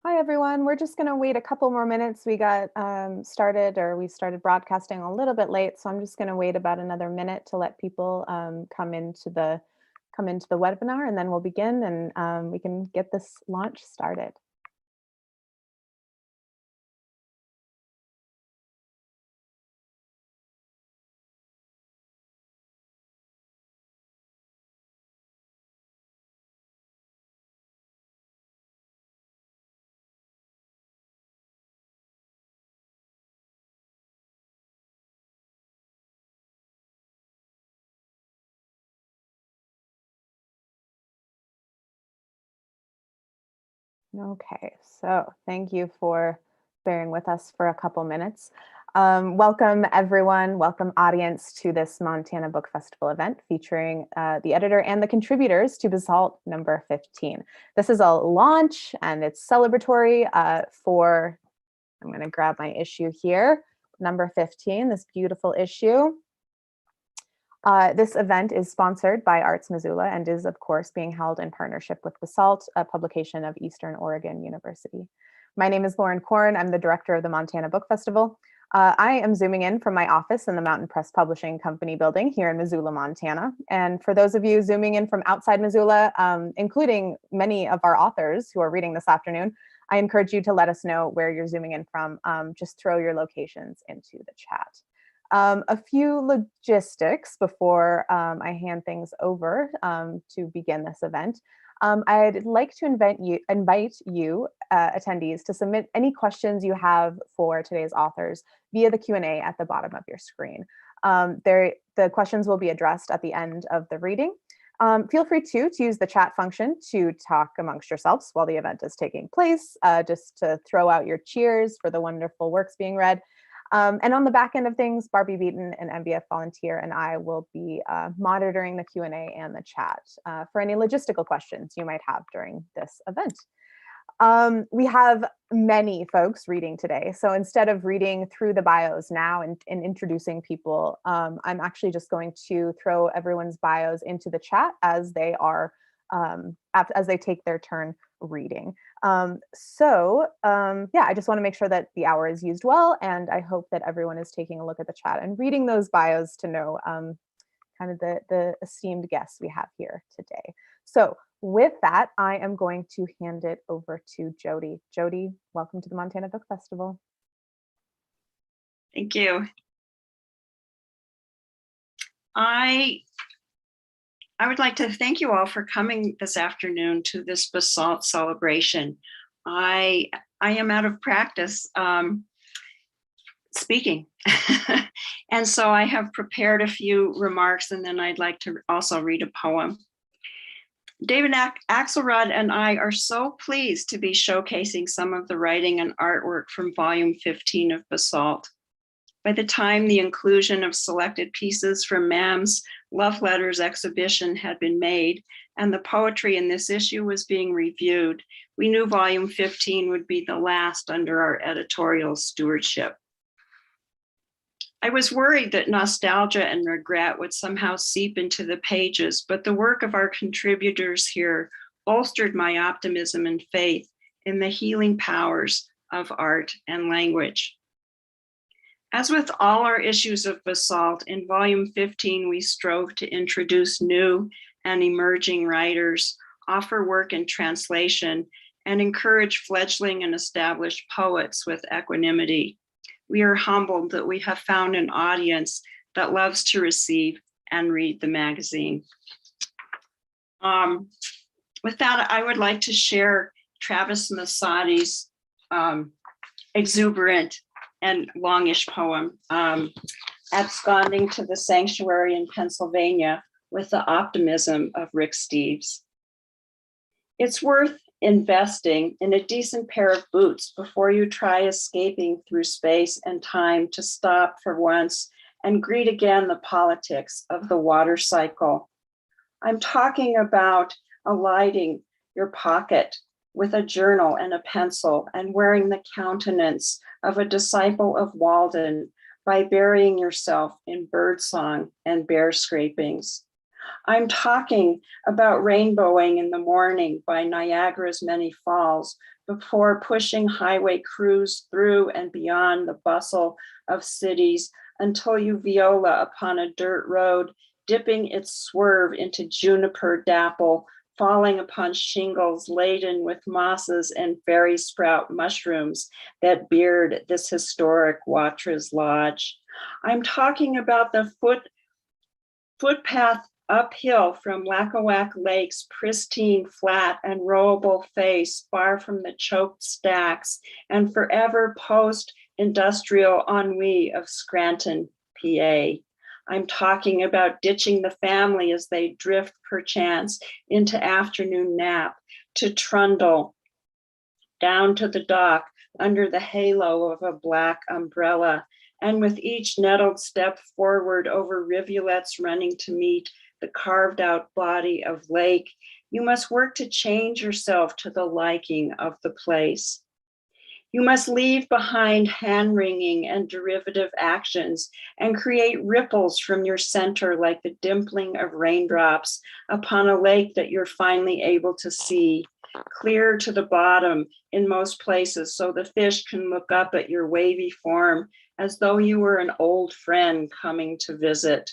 Hi, everyone. We're just going to wait a couple more minutes. We got we started broadcasting a little bit late, so I'm just going to wait about another minute to let people come into the webinar, and then we'll begin and we can get this launch started. Okay, so thank you for bearing with us for a couple minutes. Welcome everyone, welcome audience to this Montana Book Festival event featuring the editor and the contributors to Basalt number 15. This is a launch and it's celebratory for, I'm going to grab my issue here, number 15, this beautiful issue. This event is sponsored by Arts Missoula and is, of course, being held in partnership with Basalt, a publication of Eastern Oregon University. My name is Lauren Korn. I'm the director of the Montana Book Festival. I am zooming in from my office in the Mountain Press Publishing Company building here in Missoula, Montana. And for those of you zooming in from outside Missoula, including many of our authors who are reading this afternoon, I encourage you to let us know where you're zooming in from. Just throw your locations into the chat. A few logistics before I hand things over to begin this event. I'd like to invite you attendees to submit any questions you have for today's authors via the Q&A at the bottom of your screen. The questions will be addressed at the end of the reading. Feel free to use the chat function to talk amongst yourselves while the event is taking place, just to throw out your cheers for the wonderful works being read. And on the back end of things, Barbie Beaton, an MBF volunteer, and I will be monitoring the Q&A and the chat for any logistical questions you might have during this event. We have many folks reading today, so instead of reading through the bios now and introducing people, I'm actually just going to throw everyone's bios into the chat as they are as they take their turn reading. Yeah, I just want to make sure that the hour is used well, and I hope that everyone is taking a look at the chat and reading those bios to know kind of the esteemed guests we have here today. So with that, I am going to hand it over to Jodi. Jodi, welcome to the Montana Book Festival. Thank you. I would like to thank you all for coming this afternoon to this Basalt celebration. I am out of practice speaking. And so I have prepared a few remarks, and then I'd like to also read a poem. David Axelrod and I are so pleased to be showcasing some of the writing and artwork from volume 15 of Basalt. By the time the inclusion of selected pieces from MAM's Love Letters exhibition had been made and the poetry in this issue was being reviewed, we knew volume 15 would be the last under our editorial stewardship. I was worried that nostalgia and regret would somehow seep into the pages, but the work of our contributors here bolstered my optimism and faith in the healing powers of art and language. As with all our issues of Basalt, in volume 15, we strove to introduce new and emerging writers, offer work in translation, and encourage fledgling and established poets with equanimity. We are humbled that we have found an audience that loves to receive and read the magazine. With that, I would like to share Travis Masadi's exuberant and longish poem, Absconding to the Sanctuary in Pennsylvania with the Optimism of Rick Steves. It's worth investing in a decent pair of boots before you try escaping through space and time to stop for once and greet again the politics of the water cycle. I'm talking about alighting your pocket with a journal and a pencil and wearing the countenance of a disciple of Walden by burying yourself in birdsong and bear scrapings. I'm talking about rainbowing in the morning by Niagara's many falls before pushing highway crews through and beyond the bustle of cities until you viola upon a dirt road, dipping its swerve into juniper dapple, falling upon shingles laden with mosses and fairy sprout mushrooms that beard this historic Watrous Lodge. I'm talking about the footpath uphill from Lackawanna Lake's pristine, flat, and rowable face, far from the choked stacks and forever post-industrial ennui of Scranton, PA. I'm talking about ditching the family as they drift perchance into afternoon nap to trundle down to the dock under the halo of a black umbrella, and with each nettled step forward over rivulets running to meet the carved out body of lake, you must work to change yourself to the liking of the place. You must leave behind hand-wringing and derivative actions and create ripples from your center like the dimpling of raindrops upon a lake that you're finally able to see, clear to the bottom in most places so the fish can look up at your wavy form as though you were an old friend coming to visit.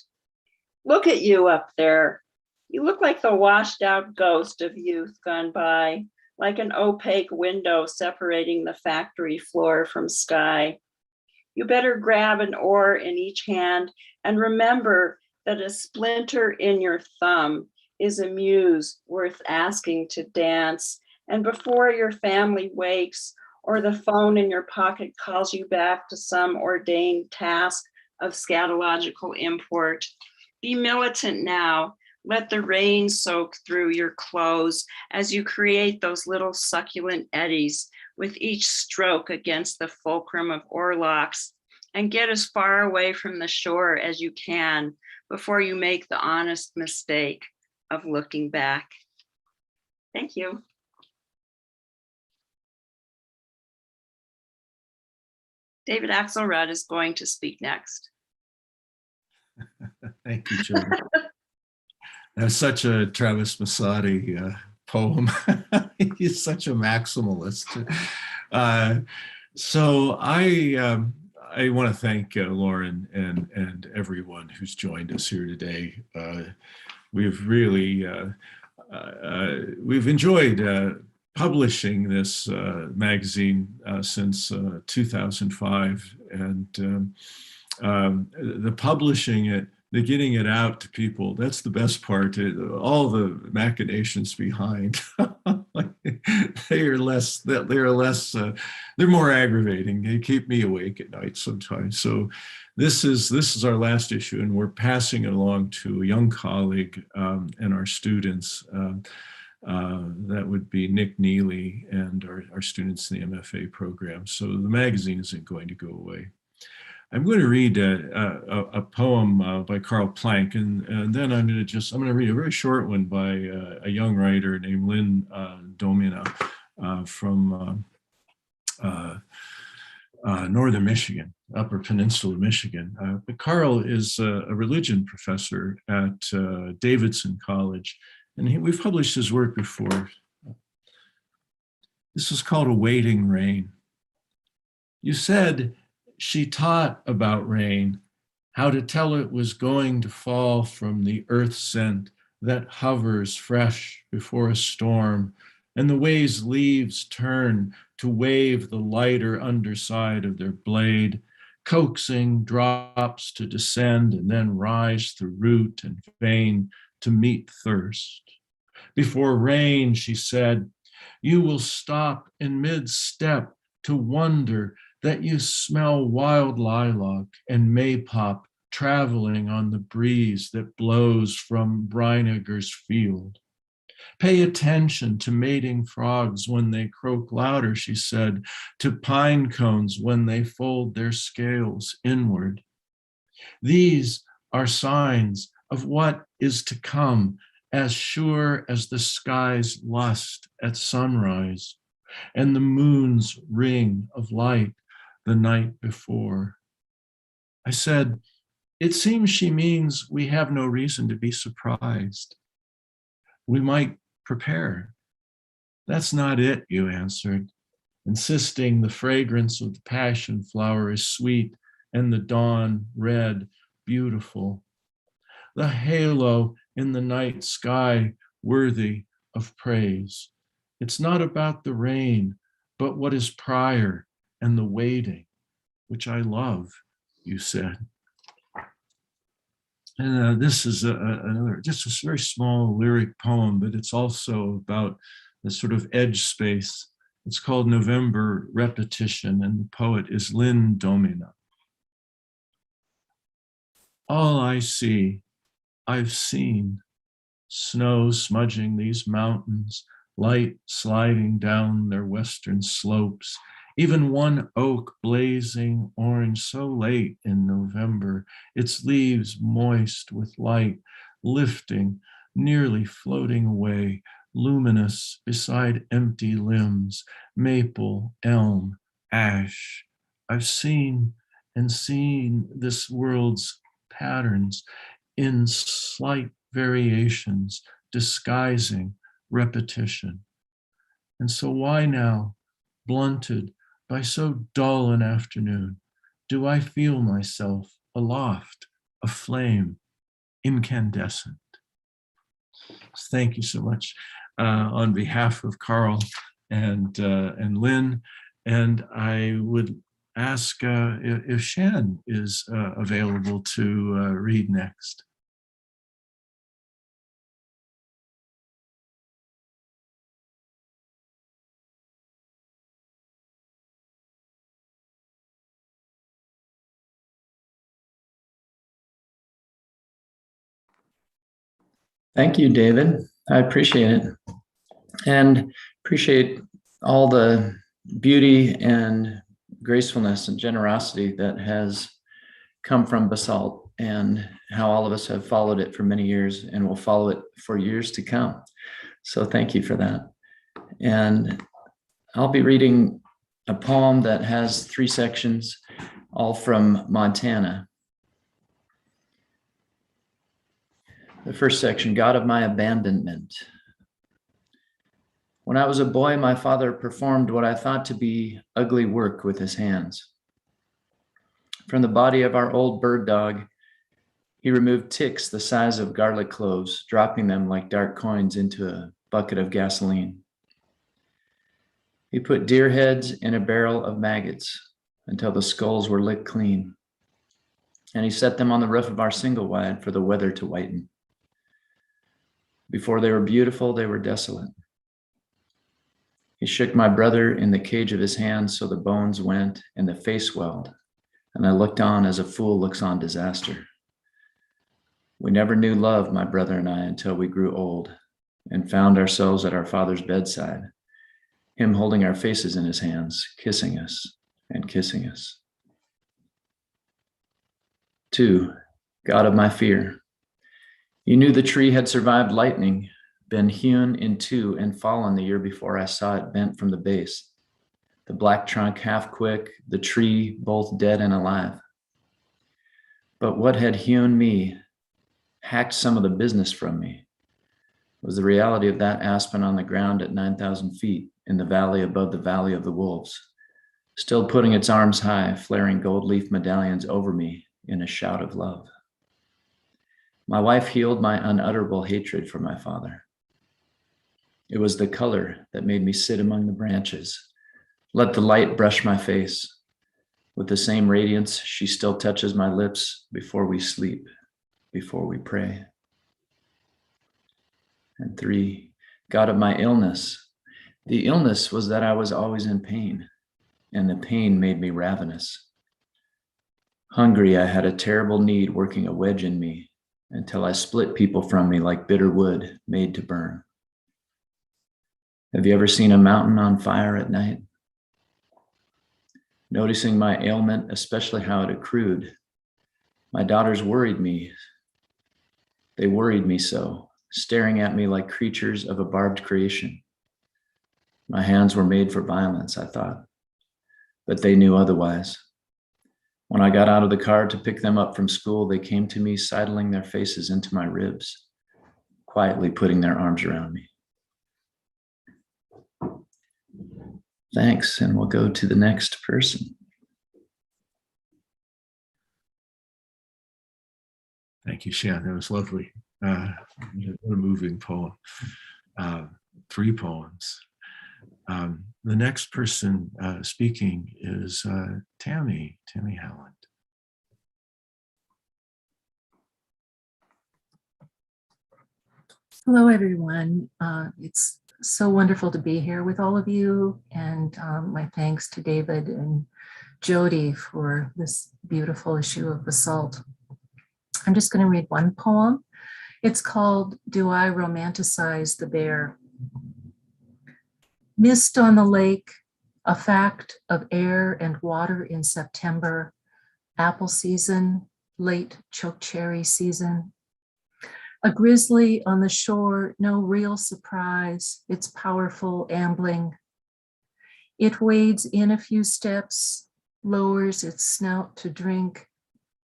Look at you up there. You look like the washed out ghost of youth gone by, like an opaque window separating the factory floor from sky. You better grab an oar in each hand and remember that a splinter in your thumb is a muse worth asking to dance. And before your family wakes or the phone in your pocket calls you back to some ordained task of scatological import, be militant now. Let the rain soak through your clothes as you create those little succulent eddies with each stroke against the fulcrum of oarlocks, and get as far away from the shore as you can before you make the honest mistake of looking back. Thank you. David Axelrod is going to speak next. Thank you, Jodi. That's such a Travis Massotti poem. He's such a maximalist. So I want to thank Lauren and everyone who's joined us here today. We've really we've enjoyed publishing this magazine since 2005, and the publishing it, the getting it out to people, that's the best part. All the machinations behind, they're more aggravating. They keep me awake at night sometimes. So this is our last issue, and we're passing it along to a young colleague and our students. That would be Nick Neely and our students in the MFA program. So the magazine isn't going to go away. I'm going to read a poem by Karl Planck, and then I'm going to read a very short one by a young writer named Lynn Domina from northern Michigan, Upper Peninsula, Michigan. But Karl is a religion professor at Davidson College, and we've published his work before. This is called Awaiting Rain. You said, she taught about rain, how to tell it was going to fall from the earth scent that hovers fresh before a storm, and the ways leaves turn to wave the lighter underside of their blade, coaxing drops to descend and then rise through root and vein to meet thirst. Before rain, she said, you will stop in mid-step to wonder that you smell wild lilac and maypop traveling on the breeze that blows from Breiniger's field. Pay attention to mating frogs when they croak louder, she said, to pine cones when they fold their scales inward. These are signs of what is to come, as sure as the sky's lust at sunrise and the moon's ring of light the night before. I said, It seems she means we have no reason to be surprised. We might prepare. That's not it, you answered, insisting the fragrance of the passion flower is sweet and the dawn red, beautiful. The halo in the night sky worthy of praise. It's not about the rain, but what is prior and the waiting, which I love, you said. And this is another, just a very small lyric poem, but it's also about the sort of edge space. It's called November Repetition, and the poet is Lynn Domina. All I see, I've seen, snow smudging these mountains, light sliding down their western slopes, even one oak blazing orange so late in November, its leaves moist with light, lifting, nearly floating away, luminous beside empty limbs, maple, elm, ash. I've seen and seen this world's patterns in slight variations, disguising repetition. And so why now, blunted by so dull an afternoon, do I feel myself aloft, aflame, incandescent? Thank you so much on behalf of Carl and Lynn. And I would ask if Shann is available to read next. Thank you, David. I appreciate it. And appreciate all the beauty and gracefulness and generosity that has come from Basalt, and how all of us have followed it for many years and will follow it for years to come. So thank you for that. And I'll be reading a poem that has 3 sections, all from Montana. The first section, God of my abandonment. When I was a boy, my father performed what I thought to be ugly work with his hands. From the body of our old bird dog, he removed ticks the size of garlic cloves, dropping them like dark coins into a bucket of gasoline. He put deer heads in a barrel of maggots until the skulls were licked clean. And he set them on the roof of our single wide for the weather to whiten. Before they were beautiful, they were desolate. He shook my brother in the cage of his hands so the bones went and the face swelled, and I looked on as a fool looks on disaster. We never knew love, my brother and I, until we grew old and found ourselves at our father's bedside, him holding our faces in his hands, kissing us and kissing us. 2, God of my fear. You knew the tree had survived lightning, been hewn in 2 and fallen the year before I saw it bent from the base. The black trunk half quick, the tree both dead and alive. But what had hewn me, hacked some of the business from me, was the reality of that aspen on the ground at 9,000 feet in the valley above the valley of the wolves, still putting its arms high, flaring gold leaf medallions over me in a shout of love. My wife healed my unutterable hatred for my father. It was the color that made me sit among the branches, let the light brush my face. With the same radiance, she still touches my lips before we sleep, before we pray. And 3, God of my illness. The illness was that I was always in pain, and the pain made me ravenous. Hungry, I had a terrible need working a wedge in me until I split people from me like bitter wood made to burn. Have you ever seen a mountain on fire at night? Noticing my ailment, especially how it accrued, my daughters worried me. They worried me so, staring at me like creatures of a barbed creation. My hands were made for violence, I thought, but they knew otherwise. When I got out of the car to pick them up from school, they came to me, sidling their faces into my ribs, quietly putting their arms around me. Thanks, and we'll go to the next person. Thank you, Shann. That was lovely. What a moving poem. 3 poems. The next person speaking is Tami Haaland. Hello, everyone. It's so wonderful to be here with all of you, and my thanks to David and Jodi for this beautiful issue of Basalt. I'm just going to read one poem. It's called Do I Romanticize the Bear? Mist on the lake, a fact of air and water in September, apple season, late chokecherry season. A grizzly on the shore, no real surprise, it's powerful ambling. It wades in a few steps, lowers its snout to drink,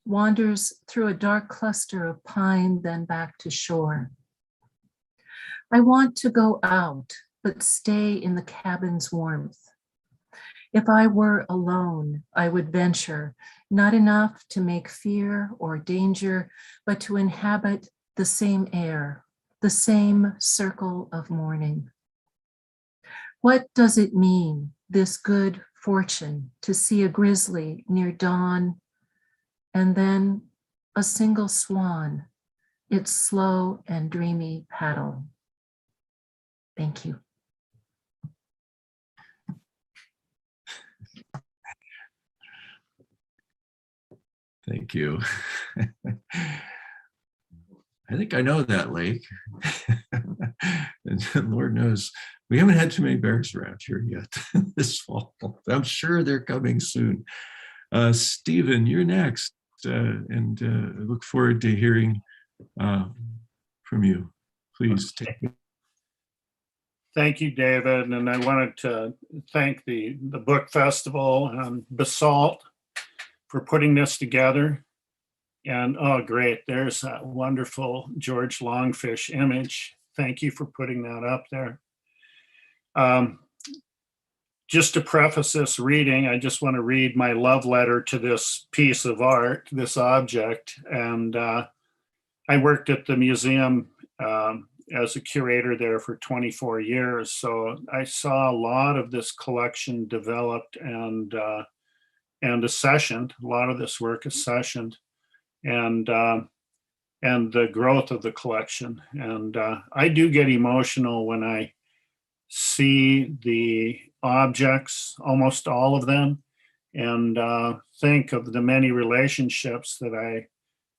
wanders through a dark cluster of pine, then back to shore. I want to go out, but stay in the cabin's warmth. If I were alone, I would venture, not enough to make fear or danger, but to inhabit the same air, the same circle of morning. What does it mean, this good fortune, to see a grizzly near dawn, and then a single swan, its slow and dreamy paddle? Thank you. Thank you. I think I know that lake. And Lord knows, we haven't had too many bears around here yet this fall. I'm sure they're coming soon. Stephen, you're next. And I look forward to hearing from you. Please take it. Thank you, David. And I wanted to thank the book festival and Basalt for putting this together. And oh, great, there's a wonderful George Longfish image. Thank you for putting that up there. Just to preface this reading, I just want to read my love letter to this piece of art, this object. And I worked at the museum as a curator there for 24 years. So I saw a lot of this collection developed and accessioned. A lot of this work accessioned. And the growth of the collection. And I do get emotional when I see the objects, almost all of them, and think of the many relationships that I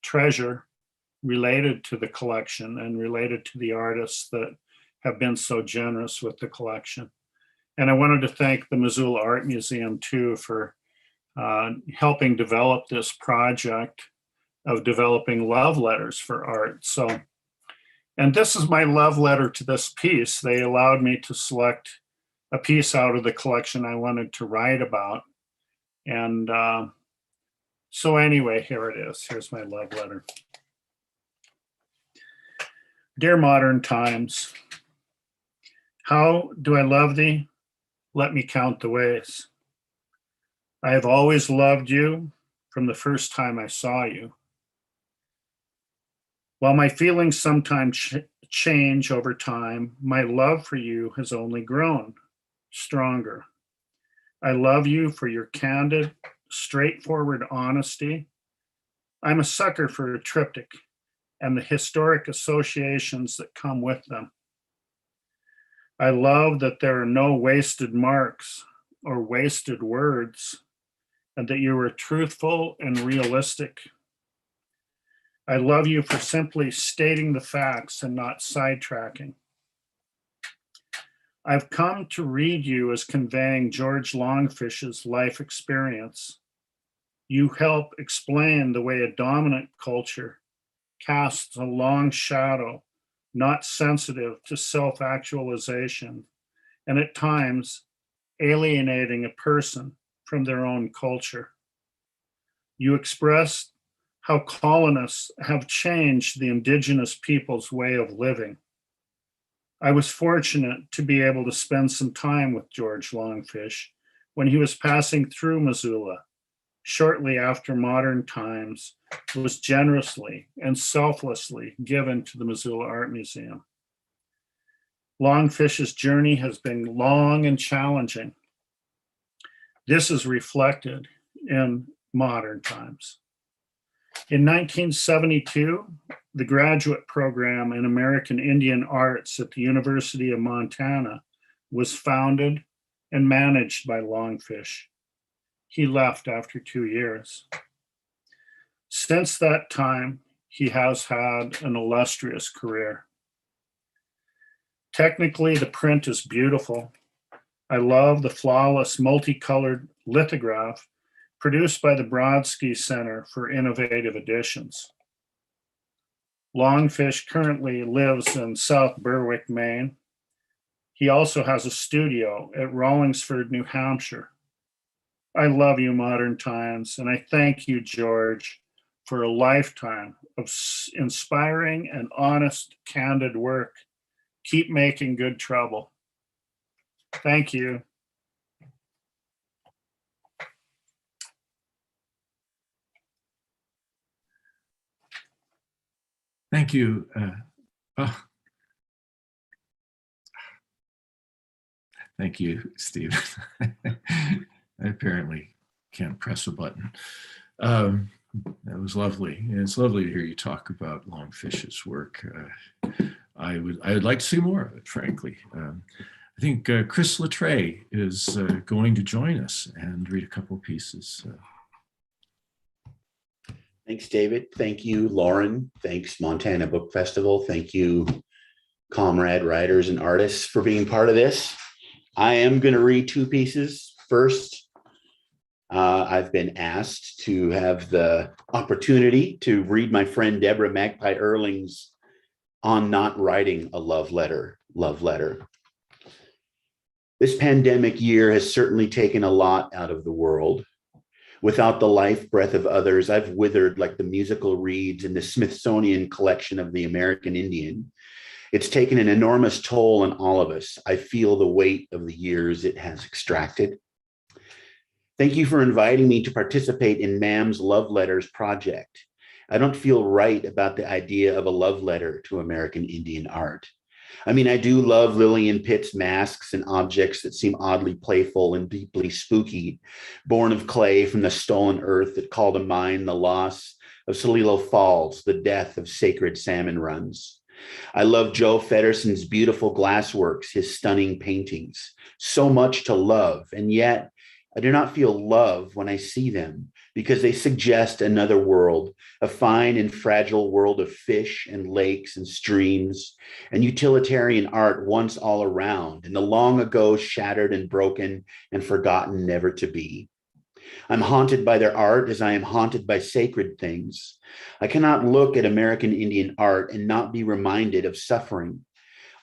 treasure related to the collection and related to the artists that have been so generous with the collection. And I wanted to thank the Missoula Art Museum too for helping develop this project of developing love letters for art. So, and this is my love letter to this piece. They allowed me to select a piece out of the collection I wanted to write about. And so anyway, here it is. Here's my love letter. Dear Modern Times, how do I love thee? Let me count the ways. I have always loved you from the first time I saw you. While my feelings sometimes change over time, my love for you has only grown stronger. I love you for your candid, straightforward honesty. I'm a sucker for a triptych and the historic associations that come with them. I love that there are no wasted marks or wasted words, and that you are truthful and realistic. I love you for simply stating the facts and not sidetracking. I've come to read you as conveying George Longfish's life experience. You help explain the way a dominant culture casts a long shadow, not sensitive to self-actualization, and at times alienating a person from their own culture. You expressed how colonists have changed the indigenous people's way of living. I was fortunate to be able to spend some time with George Longfish when he was passing through Missoula shortly after Modern Times was generously and selflessly given to the Missoula Art Museum. Longfish's journey has been long and challenging. This is reflected in Modern Times. In 1972, the graduate program in American Indian Arts at the University of Montana was founded and managed by Longfish. He left after 2 years. Since that time, he has had an illustrious career. Technically, the print is beautiful. I love the flawless multicolored lithograph produced by the Brodsky Center for Innovative Editions. Longfish currently lives in South Berwick, Maine. He also has a studio at Rollingsford, New Hampshire. I love you, Modern Times, and I thank you, George, for a lifetime of inspiring and honest, candid work. Keep making good trouble. Thank you. Thank you. Thank you, Steve. I apparently can't press a button. That was lovely. And it's lovely to hear you talk about Longfish's work. I would like to see more of it, frankly. I think Chris LaTray is going to join us and read a couple pieces. Thanks, David. Thank you, Lauren. Thanks, Montana Book Festival. Thank you, comrade writers and artists, for being part of this. I am going to read two pieces. First, I've been asked to have the opportunity to read my friend Deborah Magpie Erling's On Not Writing a Love Letter. This pandemic year has certainly taken a lot out of the world. Without the life breath of others, I've withered like the musical reeds in the Smithsonian collection of the American Indian. It's taken an enormous toll on all of us. I feel the weight of the years it has extracted. Thank you for inviting me to participate in MAM's Love Letters project. I don't feel right about the idea of a love letter to American Indian art. I mean, I do love Lillian Pitt's masks and objects that seem oddly playful and deeply spooky, born of clay from the stolen earth that call to mind the loss of Celilo Falls, the death of sacred salmon runs. I love Joe Fedderson's beautiful glassworks, his stunning paintings, so much to love, and yet I do not feel love when I see them, because they suggest another world, a fine and fragile world of fish and lakes and streams and utilitarian art once all around, and the long ago shattered and broken and forgotten never to be. I'm haunted by their art as I am haunted by sacred things. I cannot look at American Indian art and not be reminded of suffering.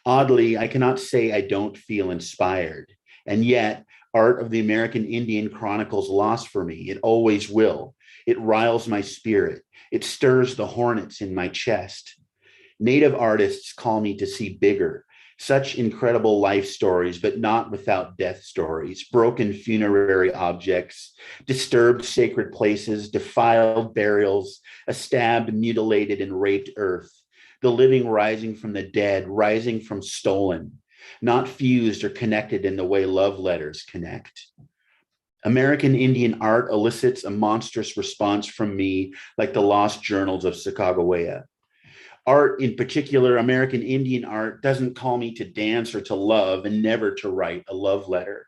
Oddly, I cannot say I don't feel inspired, and yet art of the American Indian chronicles loss for me. It always will. It riles my spirit. It stirs the hornets in my chest. Native artists call me to see bigger, such incredible life stories, but not without death stories, broken funerary objects, disturbed sacred places, defiled burials, a stabbed, mutilated, and raped earth, the living rising from the dead, rising from stolen, not fused or connected in the way love letters connect. American Indian art elicits a monstrous response from me, like the lost journals of Sacagawea. Art, in particular, American Indian art, doesn't call me to dance or to love, and never to write a love letter.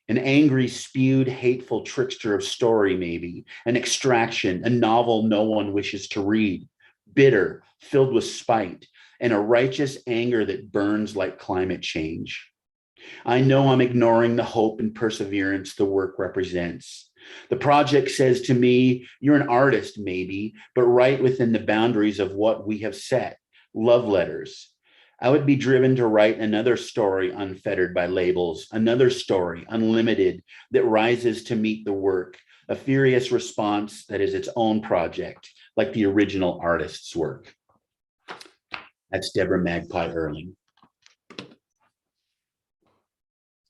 An angry, spewed, hateful trickster of story, maybe, an extraction, a novel no one wishes to read, bitter, filled with spite, and a righteous anger that burns like climate change. I know I'm ignoring the hope and perseverance the work represents. The project says to me, you're an artist, maybe, but right within the boundaries of what we have set, love letters. I would be driven to write another story unfettered by labels, another story unlimited that rises to meet the work, a furious response that is its own project, like the original artist's work. That's Deborah Magpie Erling.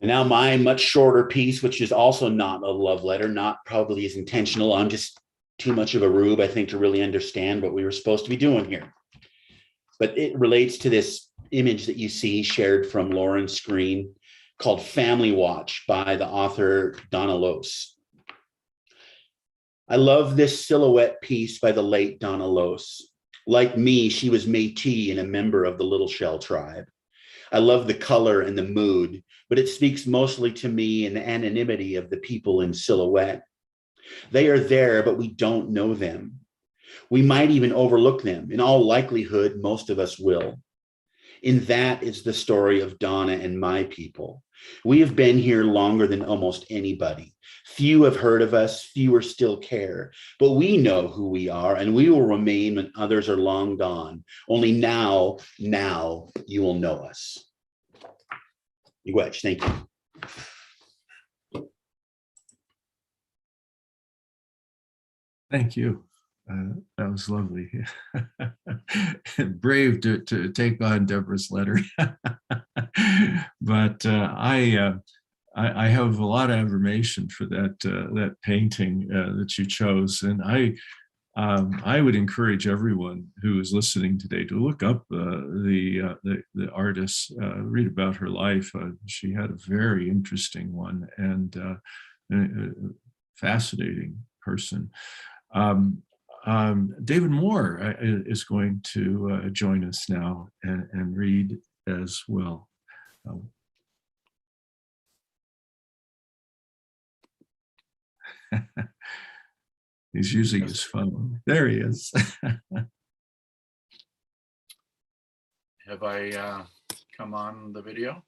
And now my much shorter piece, which is also not a love letter, not probably as intentional. I'm just too much of a rube, I think, to really understand what we were supposed to be doing here. But it relates to this image that you see shared from Lauren's screen called Family Watch by the author Donna Lose. I love this silhouette piece by the late Donna Lose. Like me, she was Métis and a member of the Little Shell tribe. I love the color and the mood, but it speaks mostly to me in the anonymity of the people in silhouette. They are there, but we don't know them. We might even overlook them. In all likelihood, most of us will. And that is the story of Donna and my people. We have been here longer than almost anybody. Few have heard of us, fewer still care, but we know who we are, and we will remain when others are long gone. Only now you will know us. Miigwech, thank you. Thank you. That was lovely. Brave to take on Deborah's letter. But I have a lot of admiration for that painting that you chose, and I would encourage everyone who is listening today to look up the artist, read about her life. She had a very interesting one and a fascinating person. David Moore is going to join us now and read as well. He's using his phone. There he is. Have I come on the video?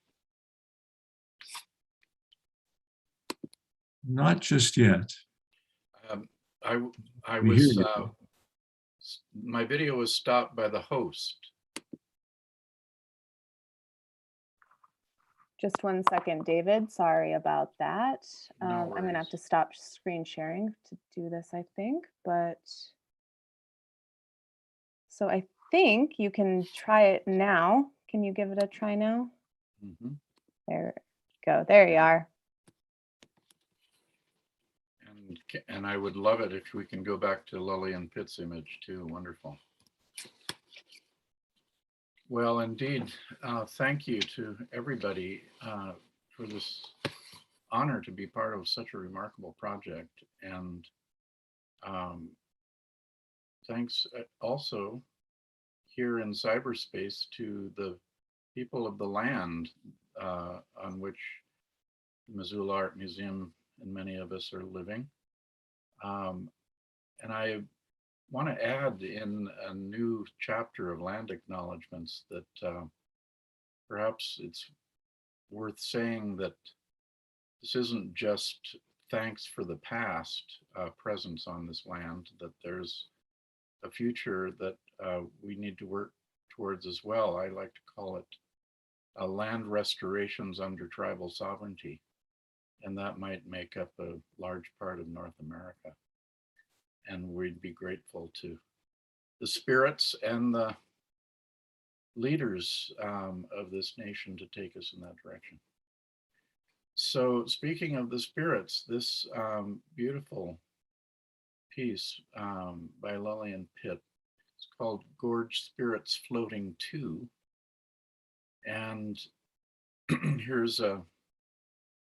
Not just yet. I We was, hear you. my video was stopped by the host. Just 1 second, David. Sorry about that. No I'm going to have worries. to stop screen sharing to do this, I think. But so I think you can try it now. Can you give it a try now? Mhm. There you go. There you are. And I would love it if we can go back to Lillian Pitt's image too. Wonderful. Well, indeed, thank you to everybody for this honor to be part of such a remarkable project. And thanks also here in cyberspace to the people of the land on which the Missoula Art Museum and many of us are living. And I want to add in a new chapter of land acknowledgements that perhaps it's worth saying that this isn't just thanks for the past presence on this land, that there's a future that we need to work towards as well. I like to call it land restorations under tribal sovereignty. And that might make up a large part of North America. And we'd be grateful to the spirits and the leaders of this nation to take us in that direction. So speaking of the spirits, this beautiful piece by Lillian Pitt, it's called Gorge Spirits Floating 2. And here's a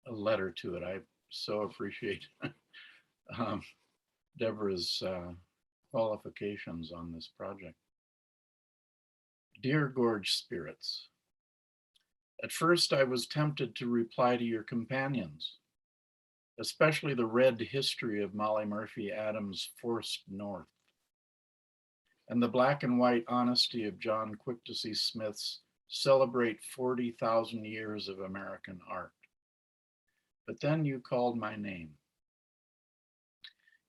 letter to it. I so appreciate Deborah's qualifications on this project. Dear Gorge Spirits, at first I was tempted to reply to your companions, especially the red history of Molly Murphy Adams' Forced North, and the black and white honesty of John Quick-to-See Smith's Celebrate 40,000 Years of American Art. But then you called my name.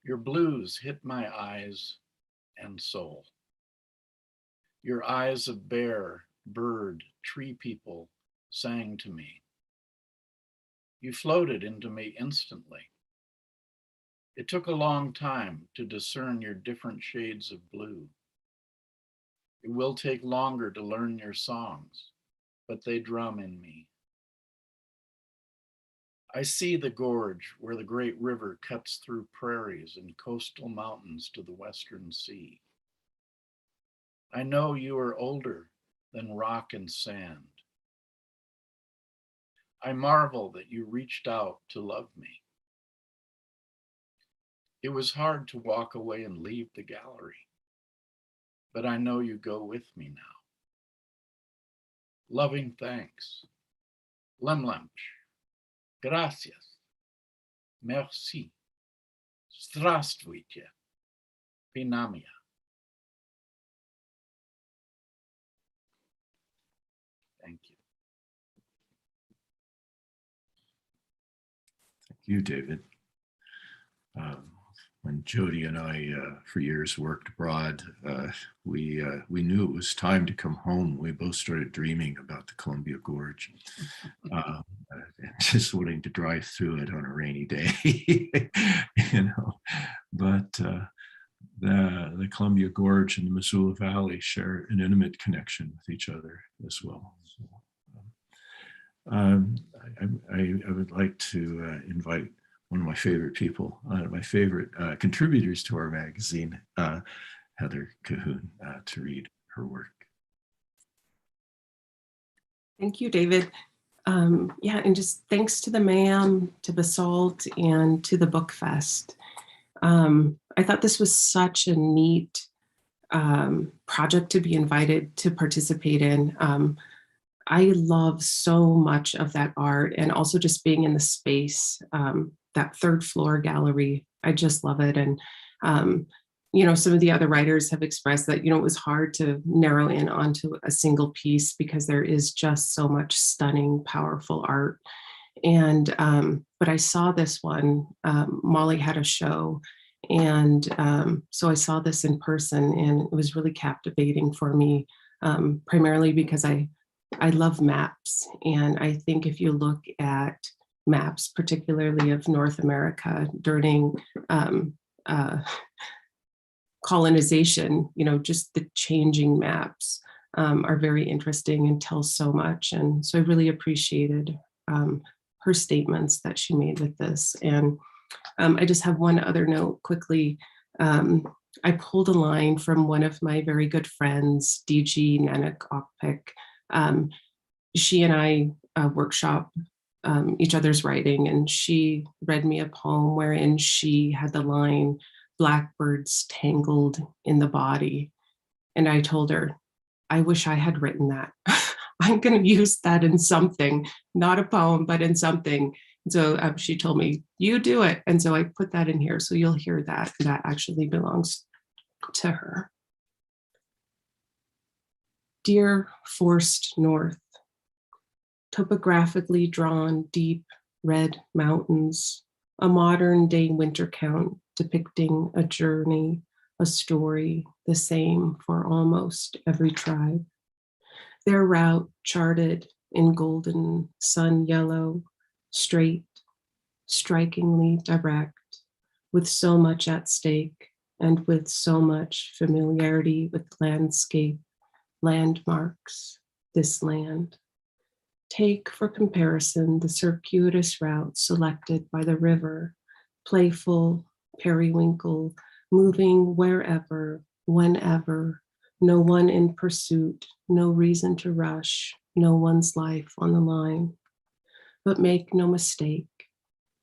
Your blues hit my eyes and soul. Your eyes of bear, bird, tree people sang to me. You floated into me instantly. It took a long time to discern your different shades of blue. It will take longer to learn your songs, but they drum in me. I see the gorge where the great river cuts through prairies and coastal mountains to the western sea. I know you are older than rock and sand. I marvel that you reached out to love me. It was hard to walk away and leave the gallery, but I know you go with me now. Loving thanks. Lemlemch. Gracias. Merci. Здравствуйте. Pinamia. Thank you. Thank you, David. When Jodi and I, for years, worked abroad, we knew it was time to come home. We both started dreaming about the Columbia Gorge, just wanting to drive through it on a rainy day, But the Columbia Gorge and the Missoula Valley share an intimate connection with each other as well. So, I would like to invite one of my favorite people, my favorite contributors to our magazine, Heather Cahoon, to read her work. Thank you, David. Yeah, and just thanks to the MAM, to Basalt, and to the Book Fest. I thought this was such a neat project to be invited to participate in. I love so much of that art, and also just being in the space, that third floor gallery. I just love it. And, some of the other writers have expressed that, it was hard to narrow in onto a single piece because there is just so much stunning, powerful art. And, but I saw this one, Molly had a show, and so I saw this in person, and it was really captivating for me, primarily because I love maps. And I think if you look at maps, particularly of North America during colonization, just the changing maps are very interesting and tell so much. And so I really appreciated her statements that she made with this. And I just have one other note quickly. I pulled a line from one of my very good friends, DG Nanak Okpik. She and I workshop each other's writing, and she read me a poem wherein she had the line, "Blackbirds tangled in the body." And I told her, I wish I had written that. I'm going to use that in something, not a poem, but in something. So she told me, you do it. And so I put that in here. So you'll hear that. That actually belongs to her. Dear forced north, topographically drawn deep red mountains, a modern day winter count depicting a journey, a story, the same for almost every tribe. Their route charted in golden sun yellow, straight, strikingly direct, with so much at stake and with so much familiarity with landscape, landmarks, this land. Take for comparison the circuitous route selected by the river, playful, periwinkle, moving wherever, whenever, no one in pursuit, no reason to rush, no one's life on the line. But make no mistake,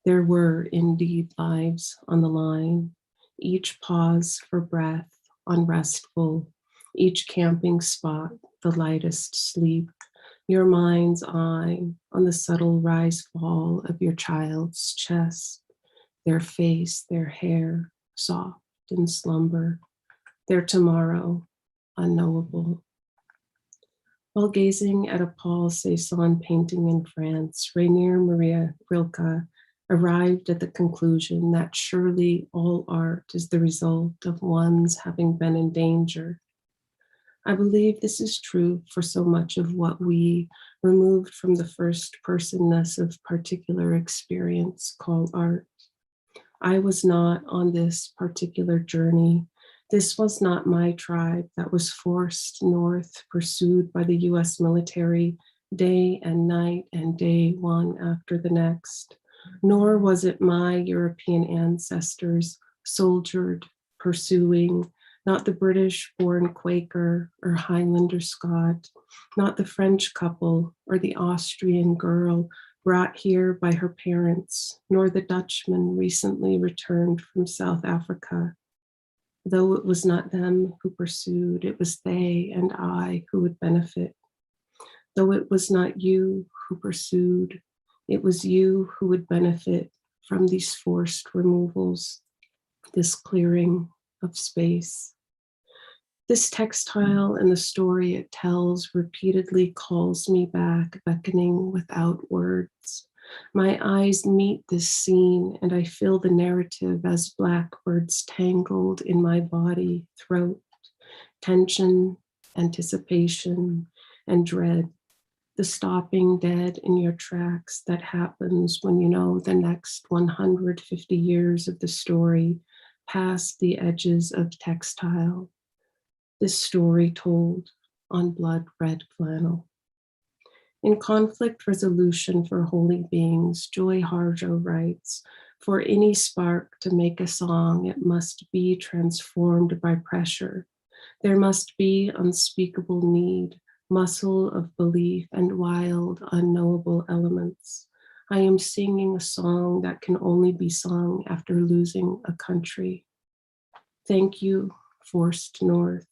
there were indeed lives on the line, each pause for breath, unrestful, each camping spot, the lightest sleep, your mind's eye on the subtle rise fall of your child's chest, their face, their hair, soft in slumber, their tomorrow, unknowable. While gazing at a Paul Cézanne painting in France, Rainier Maria Rilke arrived at the conclusion that surely all art is the result of one's having been in danger. I believe this is true for so much of what we, removed from the first personness of particular experience, call art. I was not on this particular journey. This was not my tribe that was forced north, pursued by the US military day and night and day one after the next. Nor was it my European ancestors soldiered, pursuing, not the British-born Quaker or Highlander Scot, not the French couple or the Austrian girl brought here by her parents, nor the Dutchman recently returned from South Africa. Though it was not them who pursued, it was they and I who would benefit. Though it was not you who pursued, it was you who would benefit from these forced removals, this clearing of space. This textile and the story it tells repeatedly calls me back, beckoning without words. My eyes meet this scene and I feel the narrative as blackbirds tangled in my body, throat, tension, anticipation, and dread. The stopping dead in your tracks that happens when you know the next 150 years of the story past the edges of textile. This story told on blood red flannel. In Conflict Resolution for Holy Beings, Joy Harjo writes, for any spark to make a song, it must be transformed by pressure. There must be unspeakable need, muscle of belief, and wild, unknowable elements. I am singing a song that can only be sung after losing a country. Thank you, Forced North,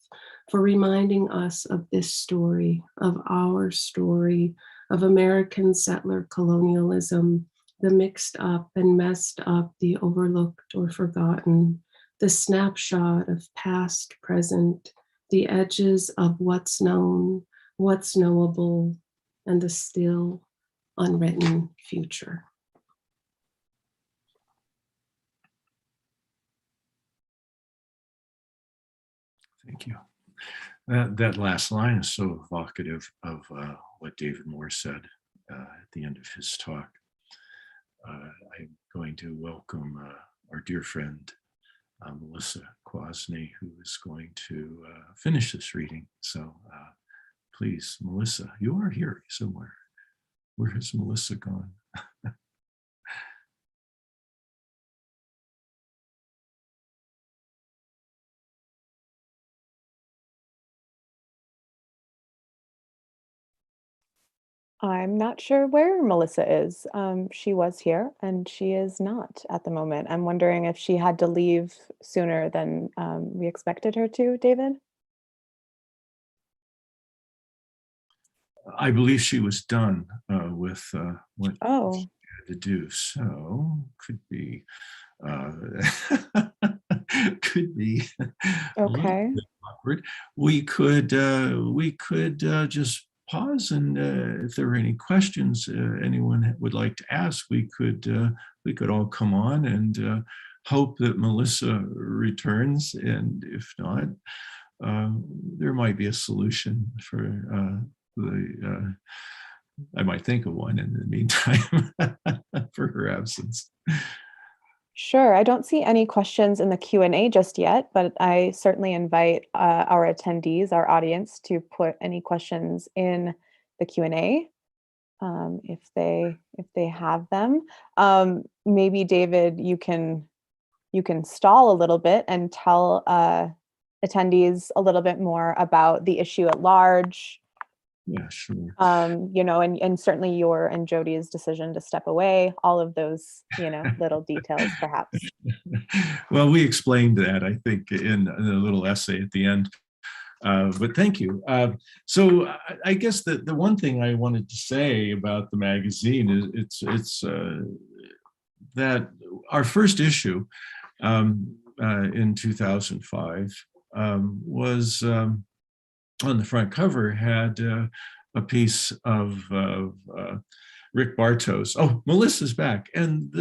for reminding us of this story, of our story, of American settler colonialism, the mixed up and messed up, the overlooked or forgotten, the snapshot of past, present, the edges of what's known, what's knowable, and the still unwritten future. Thank you. That last line is so evocative of what David Moore said at the end of his talk. I'm going to welcome our dear friend, Melissa Kwasny, who is going to finish this reading. So please, Melissa, you are here somewhere. Where has Melissa gone? I'm not sure where Melissa is. She was here and she is not at the moment. I'm wondering if she had to leave sooner than we expected her to, David? I believe she was done with what Oh, she had to do. So could be, could be a little okay. bit awkward. We could just pause, and if there are any questions anyone would like to ask, we could all come on and hope that Melissa returns, and if not, there might be a solution for I might think of one in the meantime for her absence. Sure. I don't see any questions in the Q&A just yet, but I certainly invite our attendees, our audience, to put any questions in the Q&A if they have them. Maybe David, you can stall a little bit and tell attendees a little bit more about the issue at large. Yeah, sure. And certainly your and Jodi's decision to step away, all of those, little details perhaps. Well, we explained that, I think, in a little essay at the end, but thank you. So I guess the one thing I wanted to say about the magazine is it's that our first issue in 2005 was on the front cover had a piece of Rick Bartos. Oh, Melissa's back, and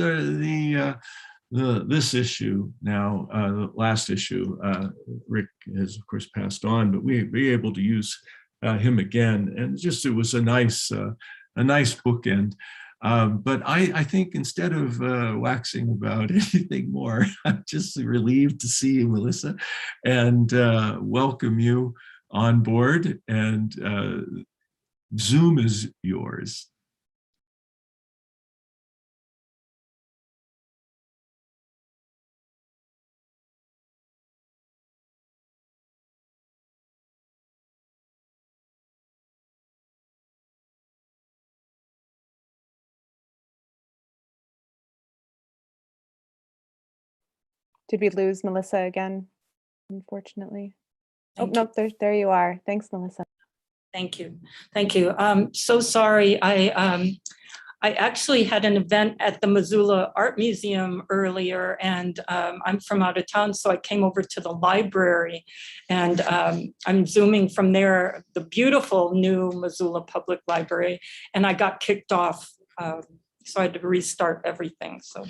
this issue now, the last issue, Rick has of course passed on, but we were able to use him again, and just it was a nice bookend. But I think instead of waxing about anything more, I'm just relieved to see you, Melissa, and welcome you on board. And Zoom is yours. Did we lose Melissa again, unfortunately? Thank Oh, nope, there you are. Thanks, Melissa. Thank you. Thank you. So sorry. I actually had an event at the Missoula Art Museum earlier, and I'm from out of town, so I came over to the library, and I'm Zooming from there, the beautiful new Missoula Public Library, and I got kicked off, so I had to restart everything. So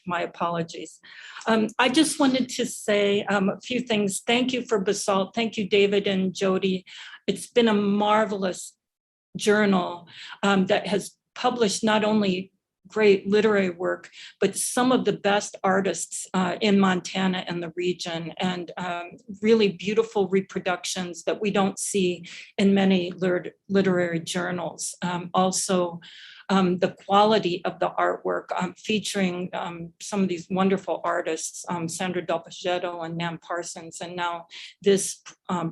my apologies. I just wanted to say a few things. Thank you for Basalt. Thank you, David and Jodi. It's been a marvelous journal that has published not only great literary work, but some of the best artists in Montana and the region, and really beautiful reproductions that we don't see in many literary journals. Also, the quality of the artwork featuring some of these wonderful artists, Sandra Del Pagetto and Nam Parsons, and now this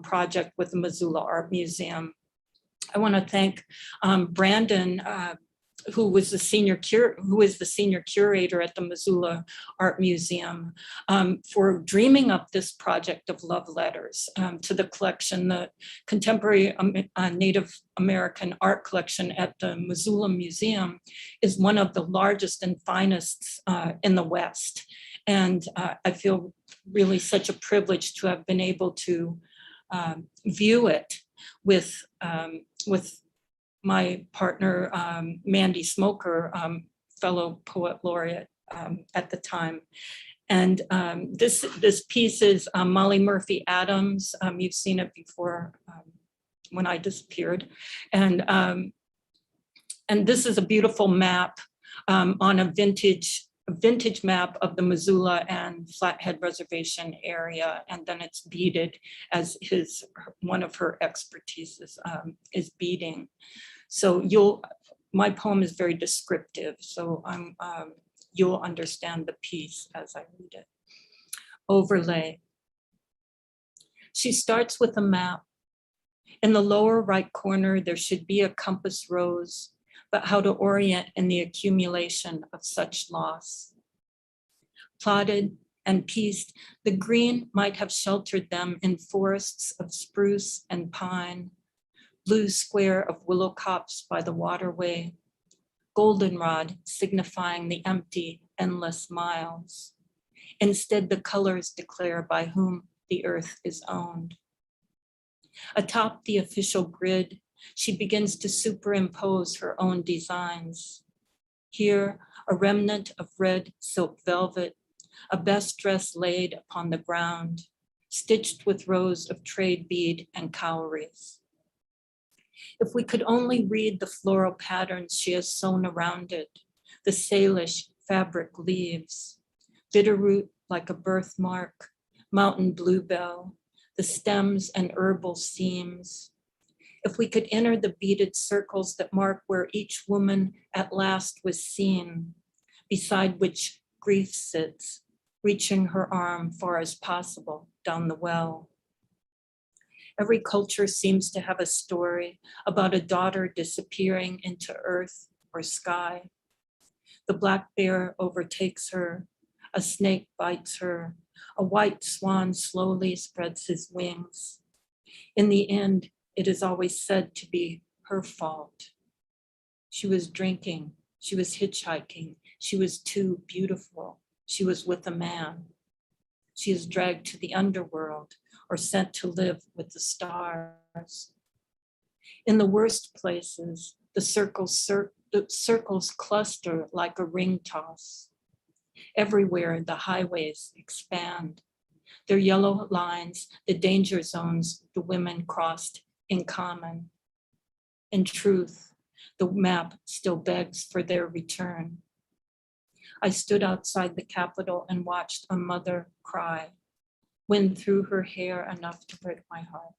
project with the Missoula Art Museum. I want to thank Brandon, who is the senior curator at the Missoula Art Museum, for dreaming up this project of love letters to the collection. The Contemporary Native American Art Collection at the Missoula Museum is one of the largest and finest in the West. And I feel really such a privilege to have been able to view it with my partner, Mandy Smoker, fellow poet laureate at the time. And this piece is Molly Murphy Adams. You've seen it before when I disappeared. And this is a beautiful map on a vintage map of the Missoula and Flathead Reservation area, and then it's beaded as one of her expertises is beading. So my poem is very descriptive, so you'll understand the piece as I read it. Overlay. She starts with a map. In the lower right corner, there should be a compass rose, but how to orient in the accumulation of such loss. Plotted and pieced, the green might have sheltered them in forests of spruce and pine, blue square of willow copse by the waterway, goldenrod signifying the empty, endless miles. Instead, the colors declare by whom the earth is owned. Atop the official grid, she begins to superimpose her own designs. Here, a remnant of red silk velvet, a best dress laid upon the ground, stitched with rows of trade bead and cowries. If we could only read the floral patterns she has sewn around it, the Salish fabric leaves, bitterroot like a birthmark, mountain bluebell, the stems and herbal seams. If we could enter the beaded circles that mark where each woman at last was seen, beside which grief sits, reaching her arm far as possible down the well. Every culture seems to have a story about a daughter disappearing into earth or sky. The black bear overtakes her, a snake bites her, a white swan slowly spreads his wings. In the end, it is always said to be her fault. She was drinking, she was hitchhiking, she was too beautiful, she was with a man. She is dragged to the underworld or sent to live with the stars. In the worst places, the circles cluster like a ring toss. Everywhere the highways expand. Their yellow lines, the danger zones the women crossed in common. In truth, The map still begs for their return. I stood outside the Capitol and watched a mother cry, wind through her hair enough to break my heart.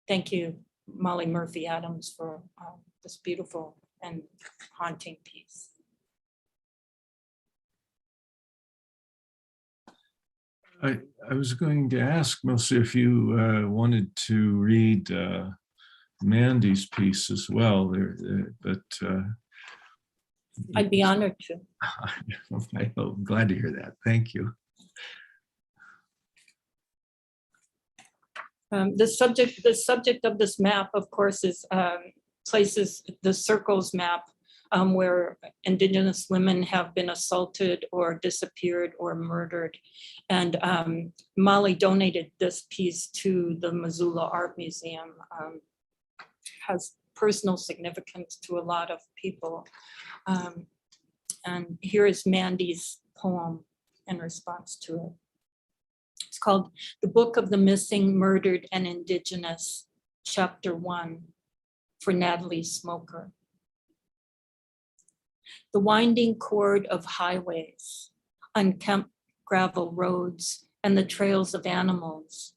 Thank you, Molly Murphy Adams, for this beautiful and haunting piece. I was going to ask Melissa if you wanted to read Mandy's piece as well, but I'd be honored to. I'm glad to hear that. Thank you. The subject of this map, of course, is places, the circles map, where Indigenous women have been assaulted or disappeared or murdered. And Molly donated this piece to the Missoula Art Museum. Has personal significance to a lot of people. And here is Mandy's poem in response to it. It's called The Book of the Missing, Murdered, and Indigenous, Chapter 1, for Natalie Smoker. The winding cord of highways, unkempt gravel roads, and the trails of animals,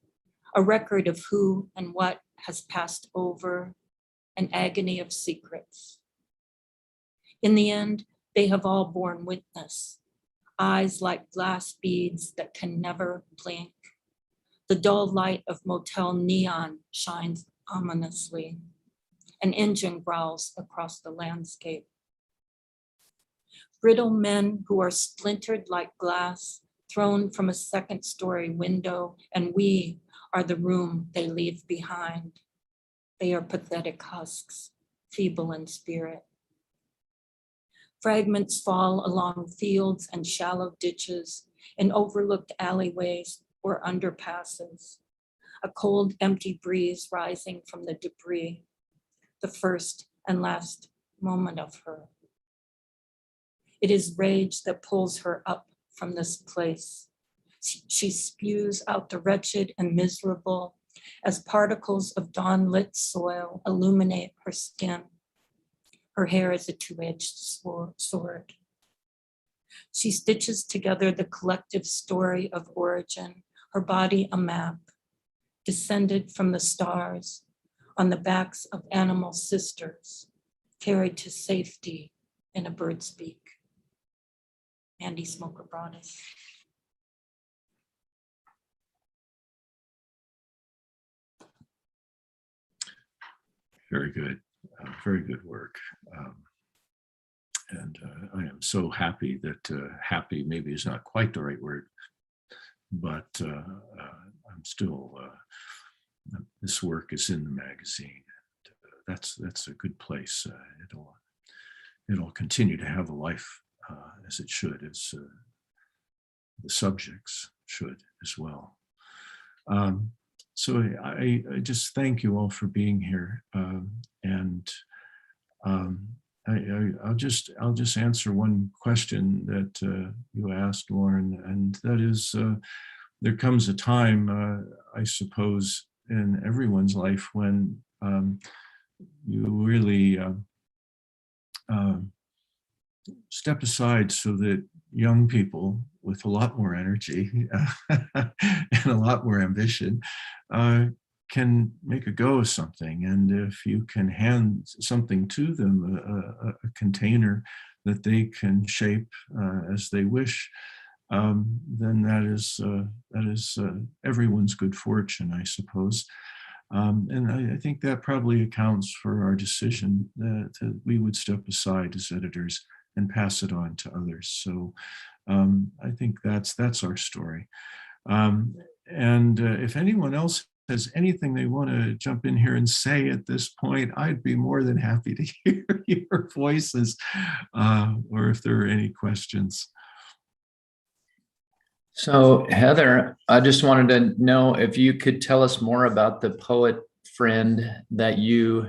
a record of who and what has passed over, an agony of secrets. In the end, they have all borne witness, eyes like glass beads that can never blink. The dull light of motel neon shines ominously. An engine growls across the landscape. Brittle men who are splintered like glass, thrown from a second-story window, and we are the room they leave behind. They are pathetic husks, feeble in spirit. Fragments fall along fields and shallow ditches, in overlooked alleyways or underpasses. A cold, empty breeze rising from the debris, the first and last moment of her. It is rage that pulls her up from this place. She spews out the wretched and miserable as particles of dawn-lit soil illuminate her skin. Her hair is a two-edged sword. She stitches together the collective story of origin, her body a map, descended from the stars on the backs of animal sisters, carried to safety in a bird's beak. Mandy Smoker brought us. Very good. Very good work. And I am so happy that happy maybe is not quite the right word, but I'm still, this work is in the magazine. And, that's a good place. It'll continue to have a life as it should, as the subjects should as well. So I just thank you all for being here, and I'll just answer one question that you asked, Lauren, and that is, there comes a time, I suppose, in everyone's life when you really step aside so that young people with a lot more energy and a lot more ambition can make a go of something. And if you can hand something to them, a container that they can shape as they wish, then that is everyone's good fortune, I suppose. And I think that probably accounts for our decision that we would step aside as editors and pass it on to others. So I think that's our story. And if anyone else has anything they want to jump in here and say at this point, I'd be more than happy to hear your voices, or if there are any questions. So Heather, I just wanted to know if you could tell us more about the poet friend that you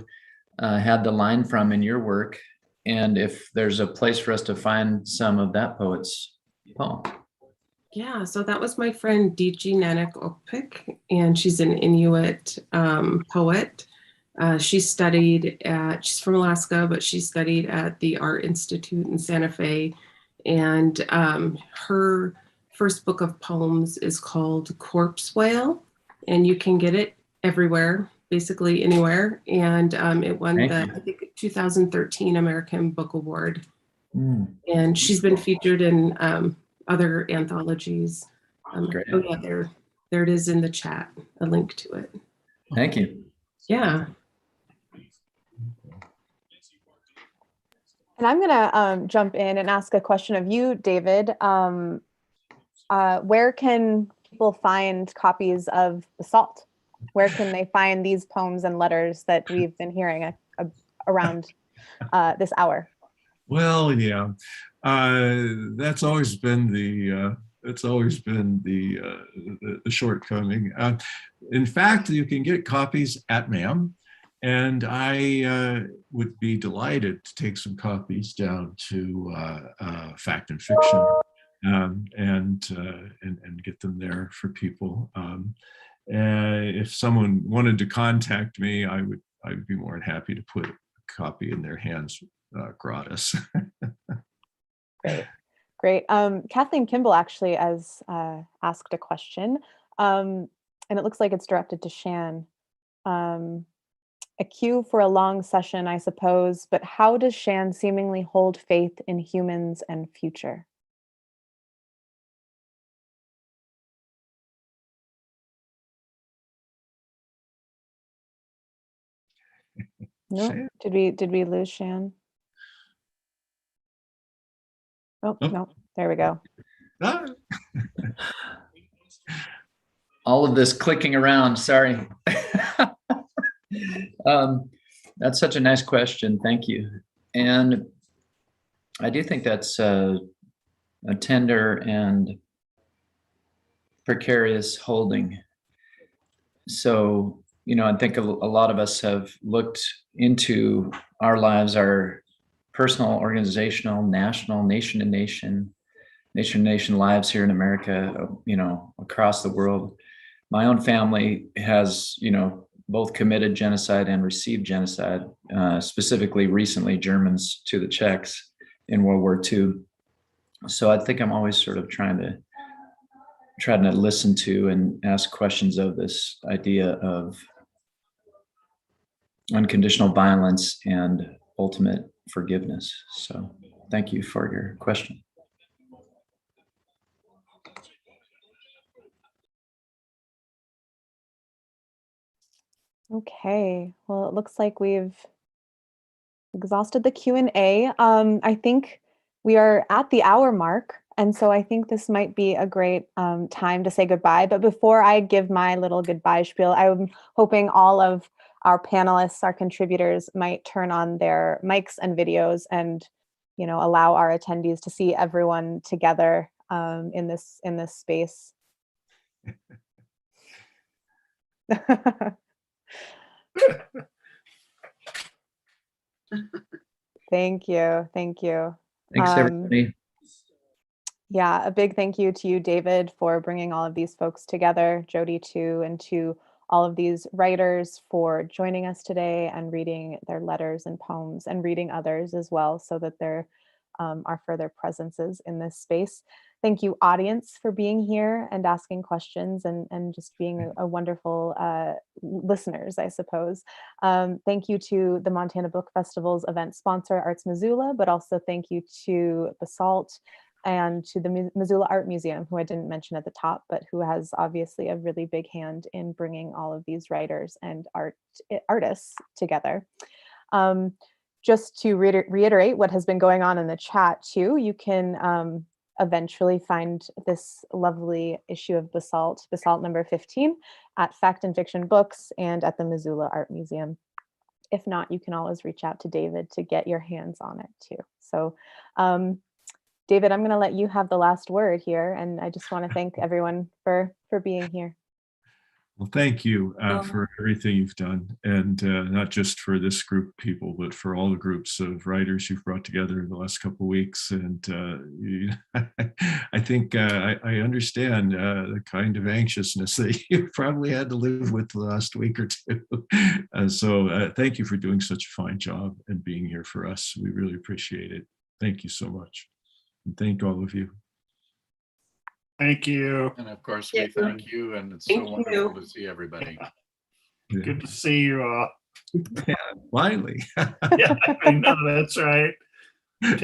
had the line from in your work, and if there's a place for us to find some of that poet's poem. Yeah, so that was my friend Diji Nanak Okpik, and she's an Inuit poet. She's from Alaska, but she studied at the Art Institute in Santa Fe. And her first book of poems is called Corpse Whale, and you can get it everywhere, basically anywhere. And it won I think, 2013 American Book Award. And she's been featured in other anthologies. Oh yeah, there it is in the chat, a link to it. Thank you. Yeah. And I'm going to jump in and ask a question of you, David. Where can people find copies of Basalt? Where can they find these poems and letters that we've been hearing around this hour? Well, yeah, that's always been the shortcoming. In fact, you can get copies at MAM, and I would be delighted to take some copies down to Fact and Fiction and get them there for people. If someone wanted to contact me, I would be more than happy to put a copy in their hands gratis. Great. Kathleen Kimball actually asked a question, and it looks like it's directed to Shann. A cue for a long session, I suppose, but how does Shann seemingly hold faith in humans and future? No, did we lose Shann? Oh, no, there we go. All of this clicking around, sorry. That's such a nice question, thank you. And I do think that's a tender and precarious holding. So, I think a lot of us have looked into our lives, our personal, organizational, national, nation to nation lives here in America, across the world. My own family has, both committed genocide and received genocide, specifically recently Germans to the Czechs in World War II. So I think I'm always sort of trying to listen to and ask questions of this idea of unconditional violence and ultimate forgiveness. So thank you for your question. Okay, well, it looks like we've exhausted the Q&A. I think we are at the hour mark, and so I think this might be a great time to say goodbye. But before I give my little goodbye spiel, I'm hoping all of our panelists, our contributors, might turn on their mics and videos and, allow our attendees to see everyone together in this space. Thank you. Thanks, everybody. Yeah, a big thank you to you, David, for bringing all of these folks together, Jodi too, and to all of these writers for joining us today and reading their letters and poems and reading others as well, so that there are further presences in this space. Thank you, audience, for being here and asking questions and just being a wonderful listeners, I suppose. Thank you to the Montana Book Festival's event sponsor, Arts Missoula, but also thank you to Basalt and to the Missoula Art Museum, who I didn't mention at the top, but who has obviously a really big hand in bringing all of these writers and artists together. Just to reiterate what has been going on in the chat too, you can eventually find this lovely issue of Basalt number 15 at Fact and Fiction Books and at the Missoula Art Museum. If not, you can always reach out to David to get your hands on it too. So David, I'm going to let you have the last word here, and I just want to thank everyone for being here. Well, thank you for everything you've done, and not just for this group of people, but for all the groups of writers you've brought together in the last couple of weeks. And I think I understand the kind of anxiousness that you probably had to live with the last week or two. So thank you for doing such a fine job and being here for us. We really appreciate it. Thank you so much. And thank all of you. Thank you. And of course, we thank you, and it's Thank so wonderful to see everybody. Good to see you all. Yeah, finally. Yeah, I know, that's right.